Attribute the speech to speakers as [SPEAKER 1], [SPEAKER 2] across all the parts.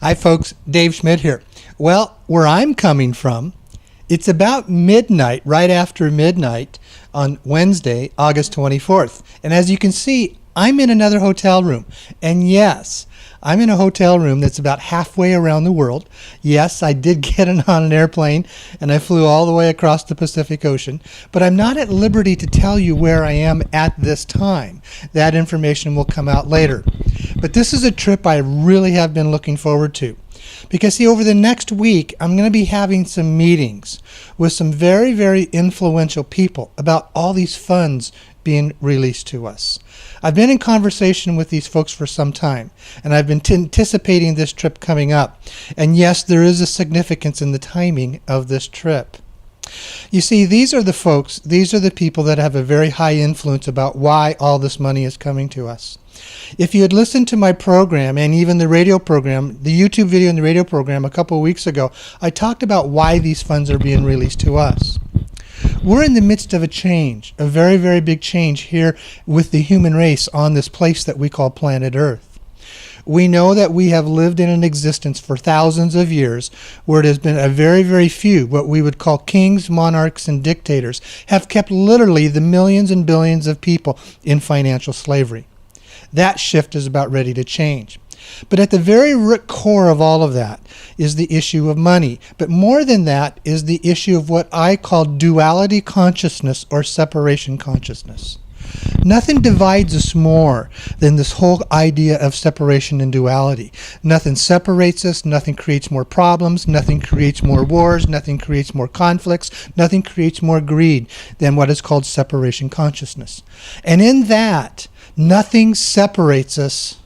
[SPEAKER 1] Hi folks, Dave Schmidt here. Well, where I'm coming from, it's about midnight, right after midnight on Wednesday, August 24th. And as you can see, I'm in another hotel room. And yes, I'm in a hotel room that's about halfway around the world. Yes, I did get on an airplane and I flew all the way across the Pacific Ocean, but I'm not at liberty to tell you where I am at this time. That information will come out later. But this is a trip I really have been looking forward to. Because see, over the next week, I'm going to be having some meetings with some very, very influential people about all these funds being released to us. I've been in conversation with these folks for some time, and I've been anticipating this trip coming up. And yes, there is a significance in the timing of this trip. You see, these are the folks, these are the people that have a very high influence about why all this money is coming to us. If you had listened to my program and even the radio program, the YouTube video and the radio program a couple of weeks ago, I talked about why these funds are being released to us. We're in the midst of a change, a very, very big change here with the human race on this place that we call planet Earth. We know that we have lived in an existence for thousands of years where it has been a very, very few, what we would call kings, monarchs, and dictators, have kept literally the millions and billions of people in financial slavery. That shift is about ready to change. But at the very root core of all of that is the issue of money. But more than that is the issue of what I call duality consciousness or separation consciousness. Nothing divides us more than this whole idea of separation and duality. Nothing separates us, nothing creates more problems, nothing creates more wars, nothing creates more conflicts, nothing creates more greed than what is called separation consciousness. And in that, nothing separates us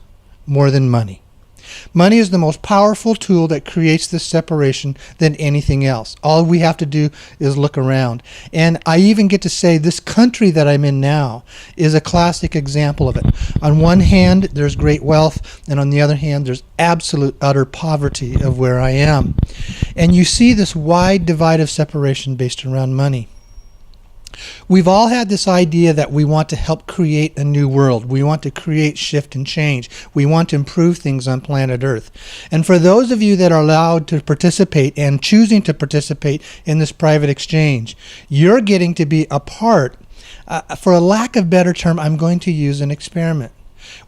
[SPEAKER 1] more than money. Money is the most powerful tool that creates this separation than anything else. All we have to do is look around. And I even get to say this country that I'm in now is a classic example of it. On one hand, there's great wealth, and on the other hand, there's absolute utter poverty of where I am. And you see this wide divide of separation based around money. We've all had this idea that we want to help create a new world. We want to create shift and change. We want to improve things on planet Earth. And for those of you that are allowed to participate and choosing to participate in this private exchange, you're getting to be a part, for a lack of better term, I'm going to use an experiment.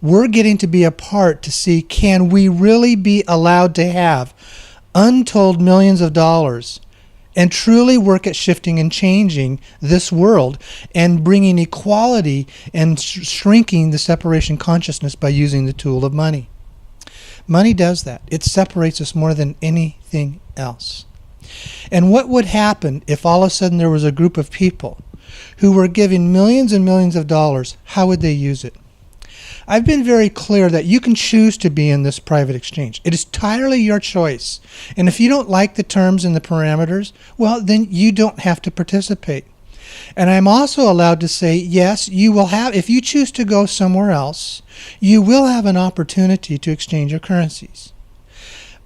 [SPEAKER 1] We're getting to be a part to see, can we really be allowed to have untold millions of dollars and truly work at shifting and changing this world and bringing equality and shrinking the separation consciousness by using the tool of money. Money does that. It separates us more than anything else. And what would happen if all of a sudden there was a group of people who were given millions and millions of dollars? How would they use it? I've been very clear that you can choose to be in this private exchange. It is entirely your choice. And if you don't like the terms and the parameters, well, then you don't have to participate. And I'm also allowed to say, yes, you will have, if you choose to go somewhere else, you will have an opportunity to exchange your currencies.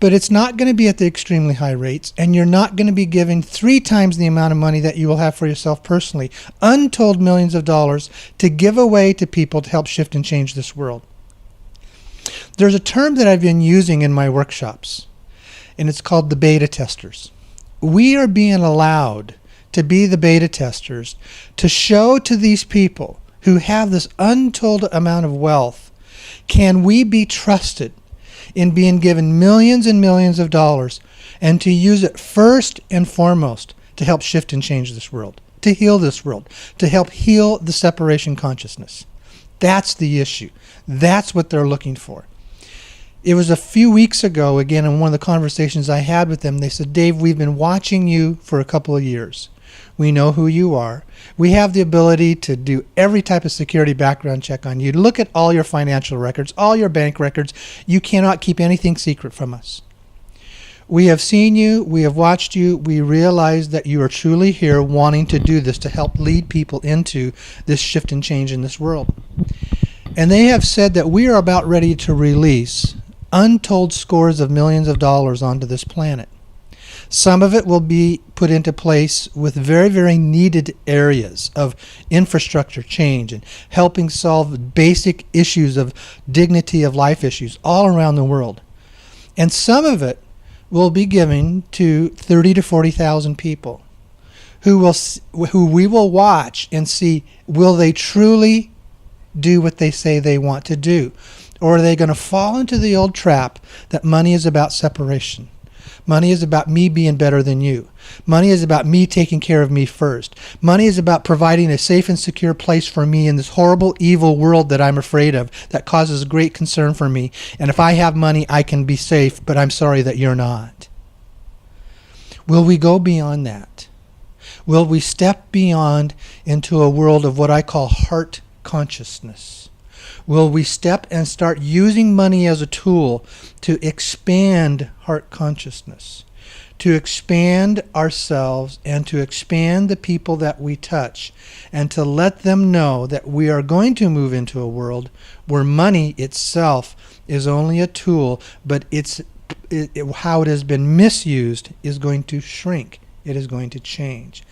[SPEAKER 1] But it's not going to be at the extremely high rates, and you're not going to be given 3 times the amount of money that you will have for yourself personally, untold millions of dollars to give away to people to help shift and change this world. There's a term that I've been using in my workshops, and it's called the beta testers. We are being allowed to be the beta testers to show to these people who have this untold amount of wealth, can we be trusted in being given millions and millions of dollars and to use it first and foremost to help shift and change this world, to heal this world, to help heal the separation consciousness. That's the issue. That's what they're looking for. It was a few weeks ago, again, in one of the conversations I had with them, they said, Dave, we've been watching you for a couple of years. We know who you are. We have the ability to do every type of security background check on you. Look at all your financial records, all your bank records. You cannot keep anything secret from us. We have seen you. We have watched you. We realize that you are truly here wanting to do this to help lead people into this shift and change in this world. And they have said that we are about ready to release untold scores of millions of dollars onto this planet. Some of it will be put into place with very, very needed areas of infrastructure change and helping solve basic issues of dignity of life issues all around the world. And some of it will be given to 30 to 40,000 people who we will watch and see, will they truly do what they say they want to do? Or are they going to fall into the old trap that money is about separation? Money is about me being better than you. Money is about me taking care of me first. Money is about providing a safe and secure place for me in this horrible, evil world that I'm afraid of, that causes great concern for me. And if I have money, I can be safe, but I'm sorry that you're not. Will we go beyond that? Will we step beyond into a world of what I call heart consciousness? Will we step and start using money as a tool to expand heart consciousness, to expand ourselves and to expand the people that we touch, and to let them know that we are going to move into a world where money itself is only a tool, but how it has been misused is going to shrink. It is going to change.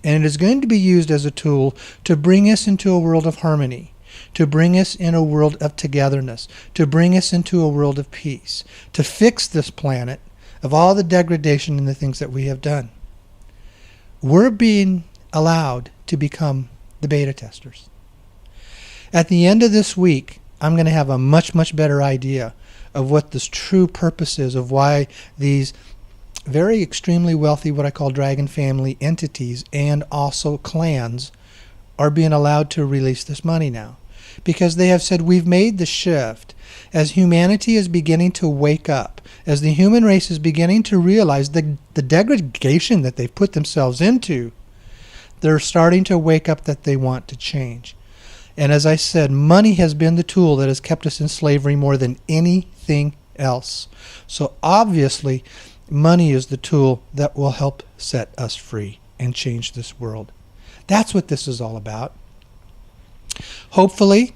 [SPEAKER 1] And it is going to be used as a tool to bring us into a world of harmony, to bring us in a world of togetherness, to bring us into a world of peace, to fix this planet of all the degradation and the things that we have done. We're being allowed to become the beta testers. At the end of this week, I'm going to have a much, much better idea of what this true purpose is, of why these very extremely wealthy, what I call dragon family entities and also clans are being allowed to release this money now. Because they have said, we've made the shift. As humanity is beginning to wake up, as the human race is beginning to realize the degradation that they've put themselves into, they're starting to wake up that they want to change. And as I said, money has been the tool that has kept us in slavery more than anything else. So obviously, money is the tool that will help set us free and change this world. That's what this is all about. Hopefully,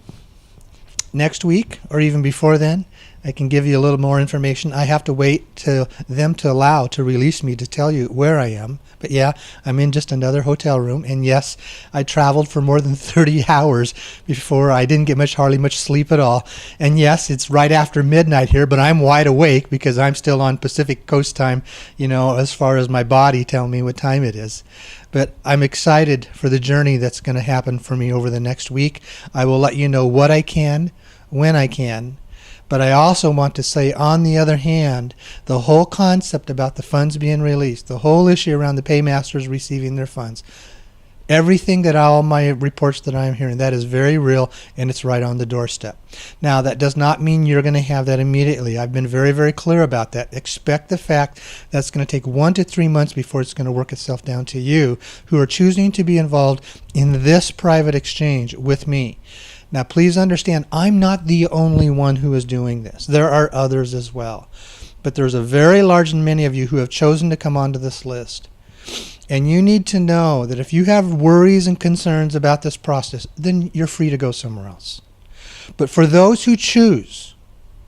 [SPEAKER 1] next week or even before then, I can give you a little more information. I have to wait till them to allow to release me to tell you where I am. But yeah, I'm in just another hotel room. And yes, I traveled for more than 30 hours before. I didn't get hardly much sleep at all. And yes, it's right after midnight here, but I'm wide awake because I'm still on Pacific Coast time, as far as my body telling me what time it is. But I'm excited for the journey that's going to happen for me over the next week. I will let you know what I can, when I can. But I also want to say, on the other hand, the whole concept about the funds being released, the whole issue around the paymasters receiving their funds, everything that all my reports that I'm hearing, that is very real, and it's right on the doorstep. Now, that does not mean you're going to have that immediately. I've been very, very clear about that. Expect the fact that's going to take 1 to 3 months before it's going to work itself down to you who are choosing to be involved in this private exchange with me. Now, please understand, I'm not the only one who is doing this. There are others as well. But there's a very large many of you who have chosen to come onto this list. And you need to know that if you have worries and concerns about this process, then you're free to go somewhere else. But for those who choose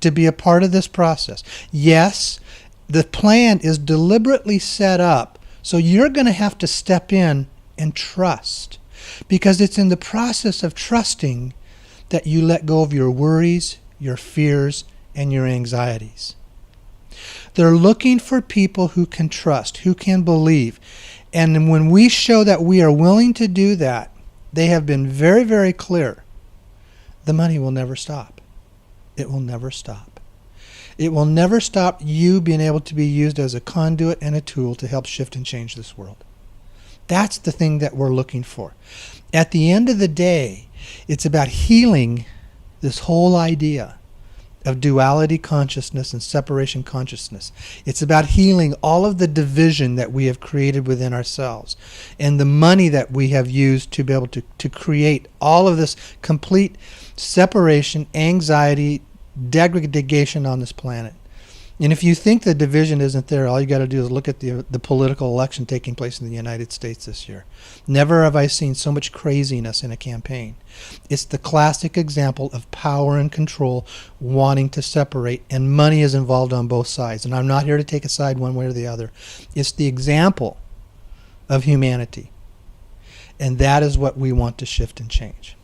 [SPEAKER 1] to be a part of this process, yes, the plan is deliberately set up so you're going to have to step in and trust. Because it's in the process of trusting that you let go of your worries, your fears, and your anxieties. They're looking for people who can trust, who can believe. And when we show that we are willing to do that, they have been very, very clear. The money will never stop. It will never stop. It will never stop you being able to be used as a conduit and a tool to help shift and change this world. That's the thing that we're looking for. At the end of the day, it's about healing this whole idea of duality consciousness and separation consciousness. It's about healing all of the division that we have created within ourselves and the money that we have used to be able to create all of this complete separation, anxiety, degradation on this planet. And if you think the division isn't there, all you got to do is look at the political election taking place in the United States this year. Never have I seen so much craziness in a campaign. It's the classic example of power and control wanting to separate, and money is involved on both sides. And I'm not here to take a side one way or the other. It's the example of humanity. And that is what we want to shift and change.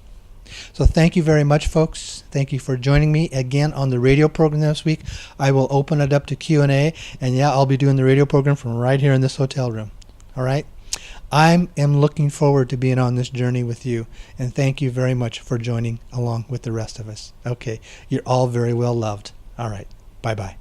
[SPEAKER 1] So thank you very much, folks. Thank you for joining me again on the radio program this week. I will open it up to Q&A, and yeah, I'll be doing the radio program from right here in this hotel room. All right? I am looking forward to being on this journey with you, and thank you very much for joining along with the rest of us. Okay, you're all very well loved. All right, bye-bye.